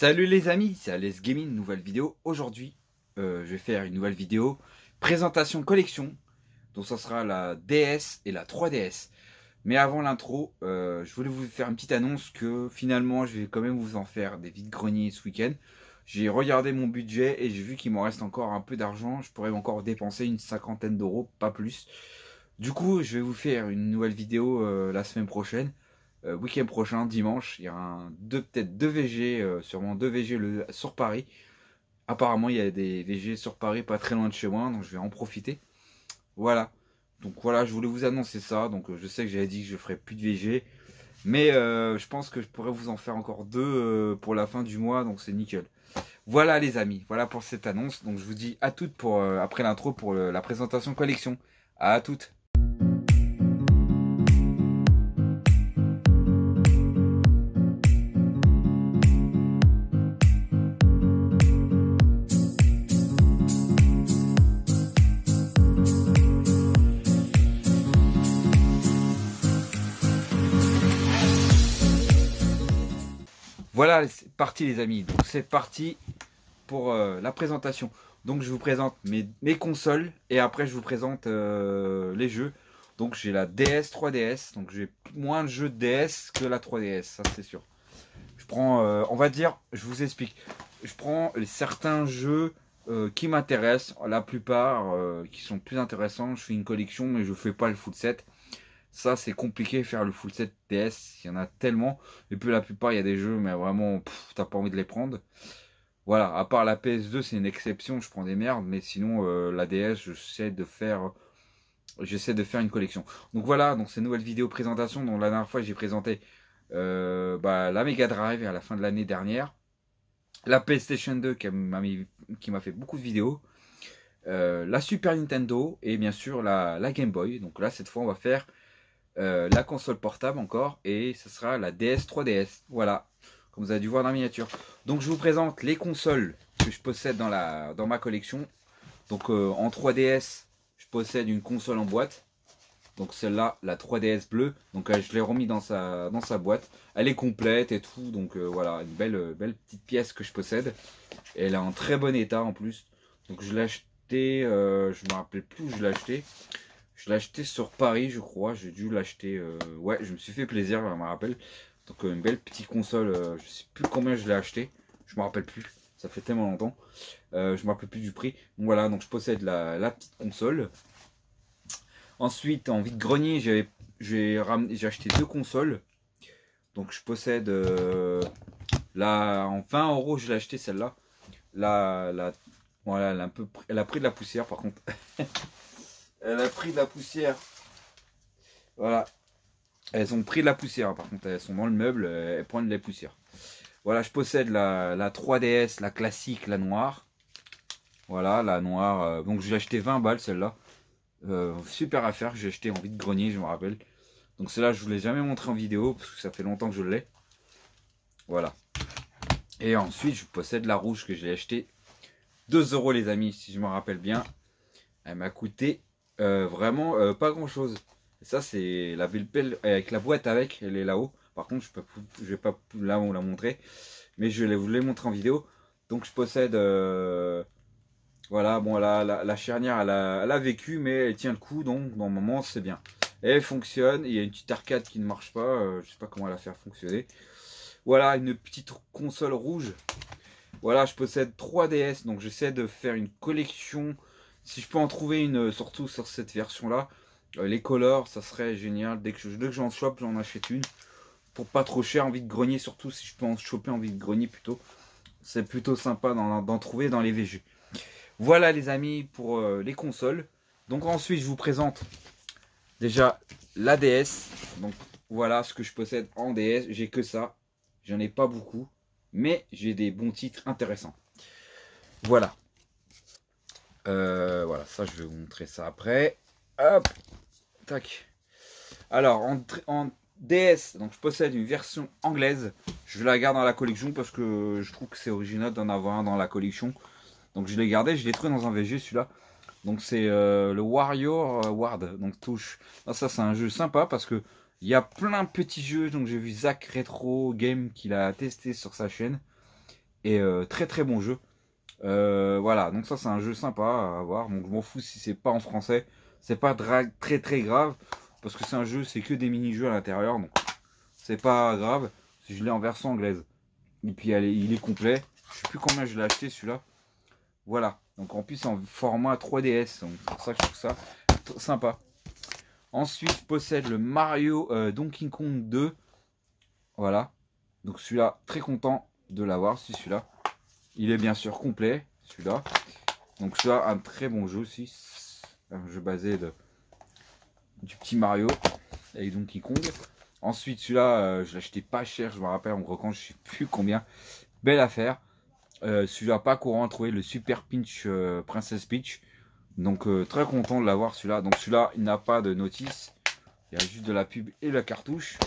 Salut les amis, c'est Alès Gaming, nouvelle vidéo. Aujourd'hui, je vais faire une nouvelle vidéo présentation collection. Donc ça sera la DS et la 3DS. Mais avant l'intro, je voulais vous faire une petite annonce que finalement je vais quand même vous en faire des vides-greniers ce week-end. J'ai regardé mon budget et j'ai vu qu'il m'en reste encore un peu d'argent. Je pourrais encore dépenser une cinquantaine d'euros, pas plus. Du coup, je vais vous faire une nouvelle vidéo la semaine prochaine. Week-end prochain, dimanche, il y a peut-être deux VG, sûrement deux VG sur Paris. Apparemment, il y a des VG sur Paris pas très loin de chez moi, donc je vais en profiter. Voilà. Donc voilà, je voulais vous annoncer ça. Donc je sais que j'avais dit que je ferais plus de VG, mais je pense que je pourrais vous en faire encore deux pour la fin du mois, donc c'est nickel. Voilà les amis, voilà pour cette annonce. Donc je vous dis à toutes pour après l'intro pour la présentation collection. À toutes. Voilà, c'est parti les amis. Donc c'est parti pour la présentation. Donc je vous présente mes consoles et après je vous présente les jeux. Donc j'ai la DS, 3DS. Donc j'ai moins de jeux de DS que la 3DS, ça c'est sûr. Je prends, on va dire, je vous explique. Je prends certains jeux qui m'intéressent, la plupart qui sont plus intéressants. Je fais une collection mais je fais pas le full set. Ça, c'est compliqué faire le full set DS. Il y en a tellement. Et puis la plupart, il y a des jeux, mais vraiment, t'as pas envie de les prendre. Voilà, à part la PS2, c'est une exception. Je prends des merdes. Mais sinon, la DS, j'essaie de faire une collection. Donc voilà, donc c'est une nouvelle vidéo présentation. Donc la dernière fois, j'ai présenté la Mega Drive à la fin de l'année dernière. La PlayStation 2 qui m'a fait beaucoup de vidéos. La Super Nintendo et bien sûr la Game Boy. Donc là, cette fois, on va faire la console portable encore et ce sera la DS 3DS. Voilà, comme vous avez dû voir dans la miniature. Donc je vous présente les consoles que je possède dans ma collection. Donc en 3DS, je possède une console en boîte. Donc celle-là, la 3DS bleue. Donc je l'ai remis dans sa boîte. Elle est complète et tout. Donc voilà, une belle petite pièce que je possède. Et elle est en très bon état en plus. Donc je l'ai acheté, je me rappelle plus où je l'ai acheté. Je l'ai acheté sur Paris, je crois. J'ai dû l'acheter. Ouais, je me suis fait plaisir, je me rappelle. Donc, une belle petite console. Je sais plus combien je l'ai acheté. Je me rappelle plus. Ça fait tellement longtemps. Je me rappelle plus du prix. Donc, voilà, donc je possède la petite console. Ensuite, en vide-grenier, j'ai acheté deux consoles. Donc, je possède. En 20 euros, je l'ai acheté celle-là. Voilà, elle a pris de la poussière par contre. Elle a pris de la poussière. Voilà. Elles ont pris de la poussière. Par contre, elles sont dans le meuble. Elles prennent de la poussière. Voilà, je possède la 3DS, la classique, la noire. Voilà, la noire. Donc, j'ai acheté 20 balles celle-là. Super affaire que j'ai acheté en vide-grenier, je me rappelle. Donc, celle-là, je ne vous l'ai jamais montré en vidéo parce que ça fait longtemps que je l'ai. Voilà. Et ensuite, je possède la rouge que j'ai acheté 2 € les amis, si je me rappelle bien. Elle m'a coûté vraiment pas grand chose. Et ça c'est la belle pelle avec la boîte avec, elle est là-haut. Par contre je vais pas là on la montrer, mais je vais vous les montrer en vidéo. Donc je possède voilà, bon la charnière elle a vécu mais elle tient le coup, donc normalement c'est bien. Et elle fonctionne, il y a une petite arcade qui ne marche pas, je sais pas comment la faire fonctionner. Voilà une petite console rouge. Voilà, je possède 3 DS, donc j'essaie de faire une collection. Si je peux en trouver une, surtout sur cette version-là, les colors, ça serait génial. Dès que j'en chope, j'en achète une. Pour pas trop cher, en vide-grenier, surtout si je peux en choper en vide-grenier plutôt. C'est plutôt sympa d'en trouver dans les VG. Voilà les amis pour les consoles. Donc ensuite, je vous présente déjà la DS. Donc voilà ce que je possède en DS. J'ai que ça. J'en ai pas beaucoup. Mais j'ai des bons titres intéressants. Voilà. Voilà, ça je vais vous montrer ça après. Hop, tac. Alors en DS, donc je possède une version anglaise. Je la garde dans la collection parce que je trouve que c'est original d'en avoir un dans la collection. Donc je l'ai gardé, je l'ai trouvé dans un VG celui-là. Donc c'est le Warrior Ward. Donc touche. Ah, ça c'est un jeu sympa parce que il y a plein de petits jeux. Donc j'ai vu Zach Retro Game qu'il a testé sur sa chaîne. Et très très bon jeu. Voilà, donc ça c'est un jeu sympa à voir. Donc je m'en fous si c'est pas en français. C'est pas très très grave. Parce que c'est un jeu, c'est que des mini-jeux à l'intérieur. Donc c'est pas grave. Si je l'ai en version anglaise. Et puis il est complet. Je sais plus combien je l'ai acheté celui-là. Voilà. Donc en plus en format 3DS. Donc c'est pour ça que je trouve ça sympa. Ensuite je possède le Mario Donkey Kong 2. Voilà. Donc celui-là, très content de l'avoir. C'est celui-là. Il est bien sûr complet, celui-là. Donc celui-là, un très bon jeu aussi. Un jeu basé du petit Mario avec Donkey Kong. Ensuite, celui-là, je l'ai acheté pas cher, je me rappelle, en brocante, je sais plus combien. Belle affaire. Celui-là, pas courant à trouver, le Super Pinch Princess Peach. Donc très content de l'avoir celui-là. Donc celui-là, il n'a pas de notice. Il y a juste de la pub et la cartouche.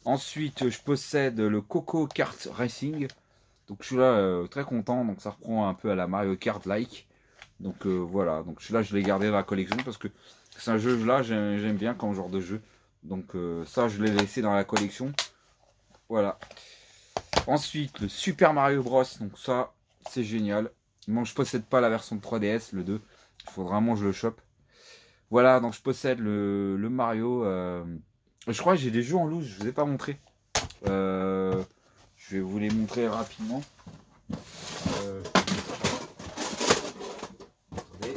Ensuite, je possède le Coco Kart Racing. Donc celui-là, très content. Donc ça reprend un peu à la Mario Kart like. Donc voilà. Donc celui-là, je l'ai gardé dans la collection parce que c'est un jeu là, j'aime bien comme genre de jeu. Donc ça, je l'ai laissé dans la collection. Voilà. Ensuite, le Super Mario Bros. Donc ça, c'est génial. Moi, je possède pas la version de 3DS, le 2. Il faut vraiment que je le chope. Voilà, donc je possède le Mario. Je crois que j'ai des jeux en loose, je vous ai pas montré. Je vais vous les montrer rapidement. Attendez.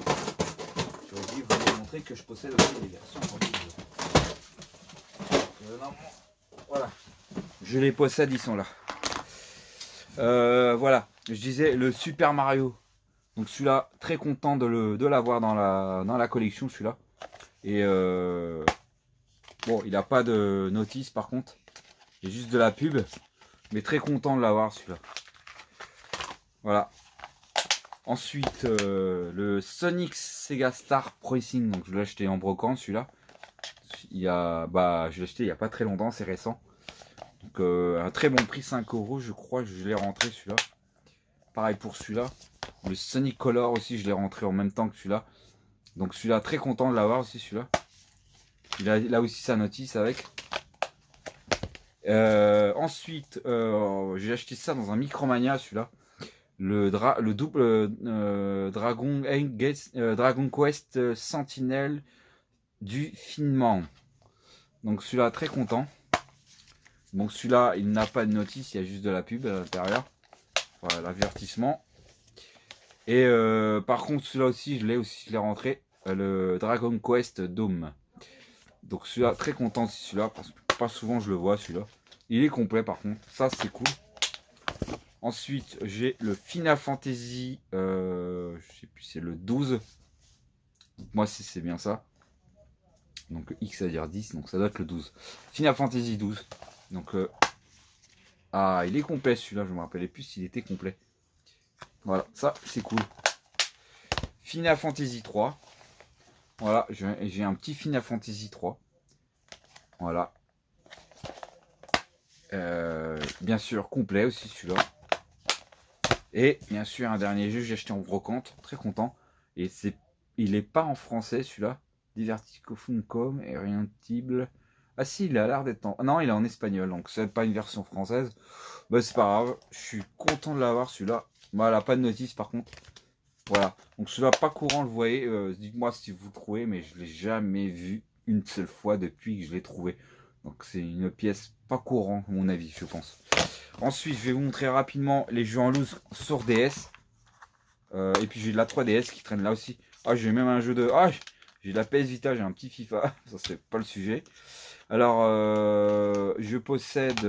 J'ai oublié de vous montrer que je possède aussi les versions en loose. Voilà. Je les possède, ils sont là. Voilà. Je disais le Super Mario. Donc celui-là, très content de l'avoir dans la collection, celui-là. Et bon, il n'a pas de notice par contre. Il y a juste de la pub. Mais très content de l'avoir celui-là. Voilà. Ensuite, le Sonic Sega Star Racing. Donc je l'ai acheté en brocante celui-là. Je l'ai acheté il n'y a pas très longtemps, c'est récent. Donc un très bon prix, 5 € je crois que je l'ai rentré celui-là. Pareil pour celui-là. Le Sonic Color aussi, je l'ai rentré en même temps que celui-là. Donc celui-là, très content de l'avoir aussi celui-là. Il a là aussi sa notice avec. Ensuite, j'ai acheté ça dans un Micromania celui-là. Le double Dragon Quest Sentinelle du Finement. Donc celui-là, très content. Donc celui-là, il n'a pas de notice, il y a juste de la pub à l'intérieur. Voilà, l'avertissement. Et par contre, celui-là aussi, je l'ai rentré. Le Dragon Quest Dome. Donc celui-là, très content de celui-là, parce que pas souvent je le vois celui-là. Il est complet par contre, ça c'est cool. Ensuite, j'ai le Final Fantasy, je sais plus, c'est le 12. Moi, c'est bien ça. Donc X à dire 10, donc ça doit être le 12. Final Fantasy 12. Donc, ah, il est complet celui-là, je me rappelais plus s'il était complet. Voilà, ça c'est cool. Final Fantasy 3. Voilà, j'ai un petit Final Fantasy 3. Voilà. Bien sûr, complet aussi celui-là. Et bien sûr, un dernier jeu, j'ai acheté en brocante, très content. Et il est pas en français celui-là. Divertico Funcom et Orientable. Ah si, il a l'air d'être en... Non, il est en espagnol, donc c'est pas une version française. Bah c'est pas grave, je suis content de l'avoir celui-là. Voilà, pas de notice par contre. Voilà, donc celui-là pas courant, le voyez. Dites-moi si vous le trouvez, mais je l'ai jamais vu une seule fois depuis que je l'ai trouvé. Donc c'est une pièce pas courant, à mon avis, je pense. Ensuite, je vais vous montrer rapidement les jeux en loose sur DS. Et puis j'ai de la 3DS qui traîne là aussi. Ah, j'ai même un jeu de... Ah, j'ai de la PS Vita, j'ai un petit FIFA. Ça, c'est pas le sujet. Alors, je possède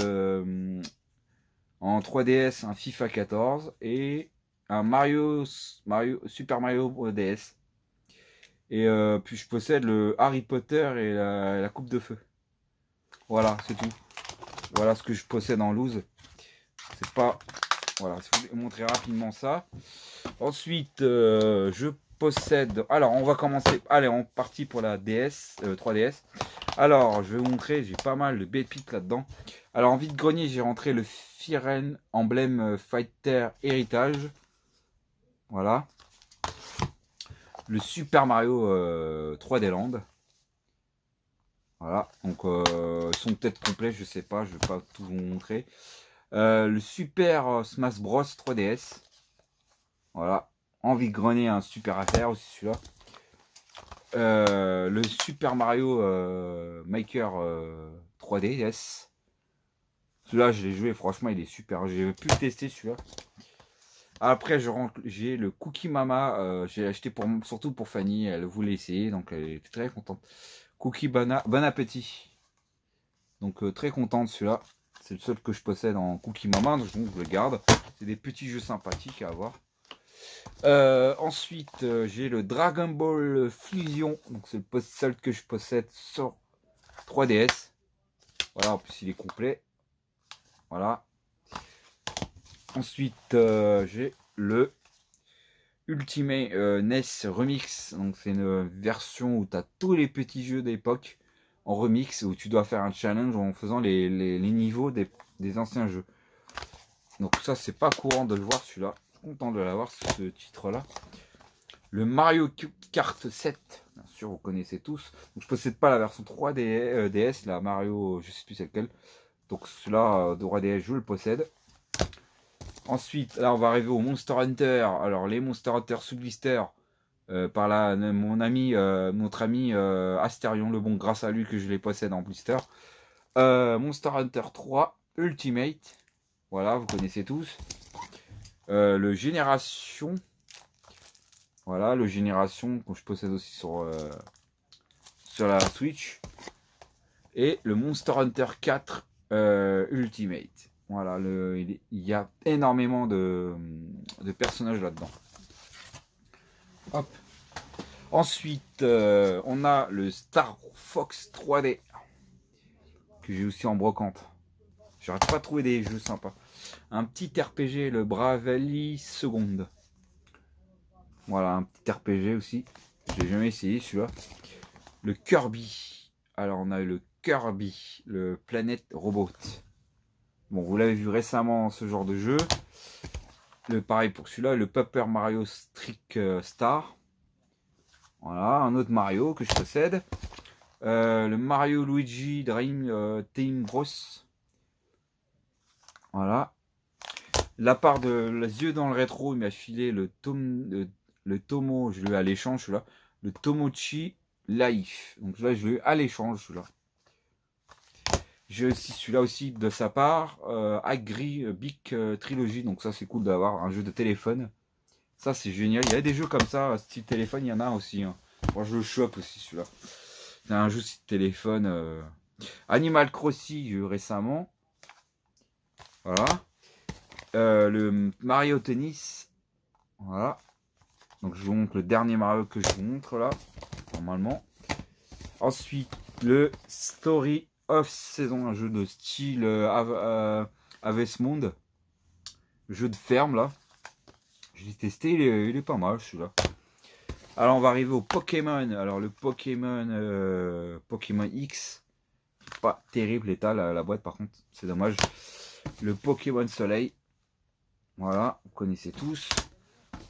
en 3DS un FIFA 14 et un Super Mario DS. Et puis je possède le Harry Potter et la Coupe de Feu. Voilà, c'est tout. Voilà ce que je possède en loose. C'est pas... Voilà, je vais vous montrer rapidement ça. Ensuite, je possède... Alors, on va commencer... Allez, on est parti pour la DS, 3DS. Alors, je vais vous montrer, j'ai pas mal de pépites là-dedans. Alors, en vide-grenier, j'ai rentré le Firen Emblem Fighter Héritage. Voilà. Le Super Mario 3D Land. Voilà, donc ils sont peut-être complets, je sais pas, je vais pas tout vous montrer. Le Super Smash Bros 3DS. Voilà. Envie de grener, un super affaire aussi celui-là. Le Super Mario Maker 3DS. Celui-là, je l'ai joué, franchement, il est super. J'ai pu le tester celui-là. Après, j'ai le Cookie Mama. J'ai acheté surtout pour Fanny. Elle voulait essayer, donc elle est très contente. Cookie Bon appétit. Donc très contente celui-là. C'est le seul que je possède en Cookie Mama, donc je le garde. C'est des petits jeux sympathiques à avoir. Ensuite, j'ai le Dragon Ball Fusion. Donc c'est le seul que je possède sur 3DS. Voilà, en plus il est complet. Voilà. Ensuite, j'ai le Ultimate NES Remix. Donc c'est une version où tu as tous les petits jeux d'époque en remix, où tu dois faire un challenge en faisant les niveaux des anciens jeux. Donc ça, c'est pas courant de le voir celui-là. Content de l'avoir, ce titre-là. Le Mario Kart 7, bien sûr, vous connaissez tous. Donc je possède pas la version 3D, DS, la Mario, je sais plus c'est lequel. Donc celui-là de 3DS, je le possède. Ensuite, là, on va arriver au Monster Hunter. Alors, les Monster Hunter sous blister, par là, notre ami Asterion le Bon, grâce à lui que je les possède en blister. Monster Hunter 3 Ultimate. Voilà, vous connaissez tous. Le Génération. Voilà, le Génération que je possède aussi sur la Switch. Et le Monster Hunter 4 Ultimate. Voilà, il y a énormément de personnages là-dedans. Hop. Ensuite, on a le Star Fox 3D. Que j'ai aussi en brocante. J'arrête pas de trouver des jeux sympas. Un petit RPG, le Bravely Second. Voilà, un petit RPG aussi. J'ai jamais essayé celui-là. Le Kirby. Alors on a le Kirby, le Planet Robot. Bon, vous l'avez vu récemment ce genre de jeu. Pareil pour celui-là, le Paper Mario Trick Star. Voilà, un autre Mario que je possède. Le Mario Luigi Dream Team Bros. Voilà. La part de les yeux dans le rétro, il m'a filé le Tomo, je l'ai eu à l'échange celui-là. Le Tomochi Life. Donc là, je l'ai eu à l'échange celui-là. J'ai aussi celui-là aussi de sa part. Agri Big Trilogy. Donc ça, c'est cool d'avoir un jeu de téléphone. Ça, c'est génial. Il y a des jeux comme ça, style téléphone, il y en a aussi. Hein. Moi, je le chope aussi celui-là. C'est un jeu style téléphone. Animal Crossing, j'ai eu récemment. Voilà. Le Mario Tennis. Voilà. Donc je vous montre le dernier Mario que je vous montre là. Normalement. Ensuite, le Story of Season. Un jeu de style Harvest Moon. Jeu de ferme là. Je l'ai testé, il est pas mal celui-là. Alors on va arriver au Pokémon. Alors le Pokémon Pokémon X. Pas terrible l'état, la boîte par contre. C'est dommage. Le Pokémon Soleil. Voilà, vous connaissez tous.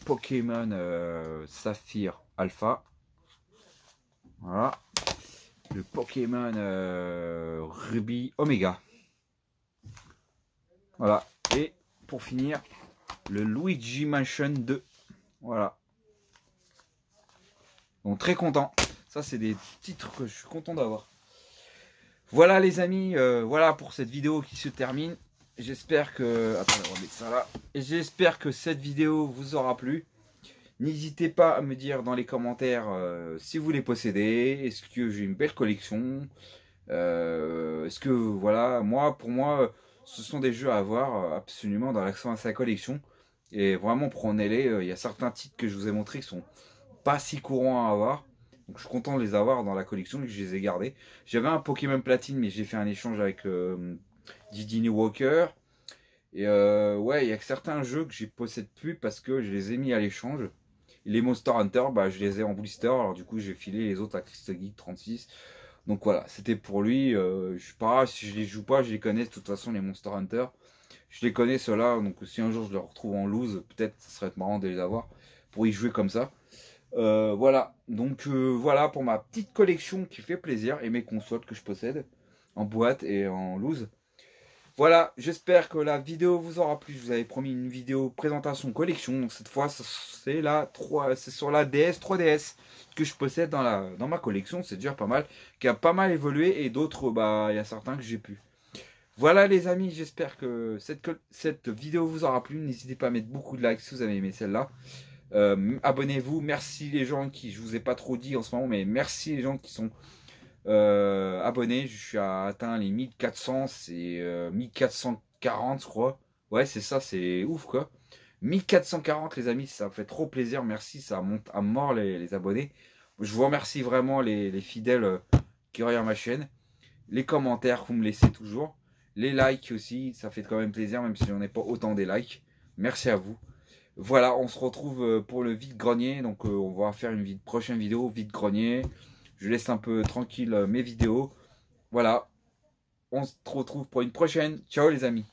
Pokémon Saphir Alpha. Voilà. Le Pokémon Ruby Omega. Voilà. Et pour finir, le Luigi Mansion 2. Voilà. Donc très content. Ça, c'est des titres que je suis content d'avoir. Voilà les amis, voilà pour cette vidéo qui se termine. J'espère que... Attendez, on va mettre ça là. J'espère que cette vidéo vous aura plu. N'hésitez pas à me dire dans les commentaires si vous les possédez. Est-ce que j'ai une belle collection? Est-ce que, voilà, pour moi, ce sont des jeux à avoir absolument dans l'accent à sa collection. Et vraiment, prenez-les. Il y a certains titres que je vous ai montrés qui sont pas si courants à avoir. Donc je suis content de les avoir dans la collection et que je les ai gardés. J'avais un Pokémon Platine, mais j'ai fait un échange avec Diddy Walker. Et ouais, il y a certains jeux que je possède plus parce que je les ai mis à l'échange. Les Monster Hunter, bah, je les ai en blister. Alors du coup, j'ai filé les autres à Crystal Geek 36. Donc voilà, c'était pour lui. Je sais pas, si je les joue pas, je les connais de toute façon, les Monster Hunter. Je les connais ceux-là. Donc si un jour je les retrouve en loose, peut-être ce serait marrant de les avoir pour y jouer comme ça. Voilà, donc voilà pour ma petite collection qui fait plaisir et mes consoles que je possède en boîte et en loose. Voilà, j'espère que la vidéo vous aura plu. Je vous avais promis une vidéo présentation collection. Donc cette fois, c'est sur la DS 3DS que je possède dans ma collection. C'est déjà pas mal, qui a pas mal évolué et d'autres, bah, il y a certains que j'ai pu. Voilà les amis, j'espère que cette vidéo vous aura plu. N'hésitez pas à mettre beaucoup de likes si vous avez aimé celle-là. Abonnez-vous. Merci les gens qui, je vous ai pas trop dit en ce moment, mais merci les gens qui sont abonnés. Je suis atteint les 1400, c'est 1440 je crois. Ouais c'est ça, c'est ouf quoi. 1440 les amis, ça fait trop plaisir, merci, ça monte à mort les abonnés. Je vous remercie vraiment les fidèles qui regardent ma chaîne. Les commentaires, vous me laissez toujours. Les likes aussi, ça fait quand même plaisir, même si on n'est pas autant des likes. Merci à vous. Voilà, on se retrouve pour le vide-grenier. Donc on va faire une prochaine vidéo vide-grenier. Je laisse un peu tranquille mes vidéos. Voilà, on se retrouve pour une prochaine. Ciao les amis.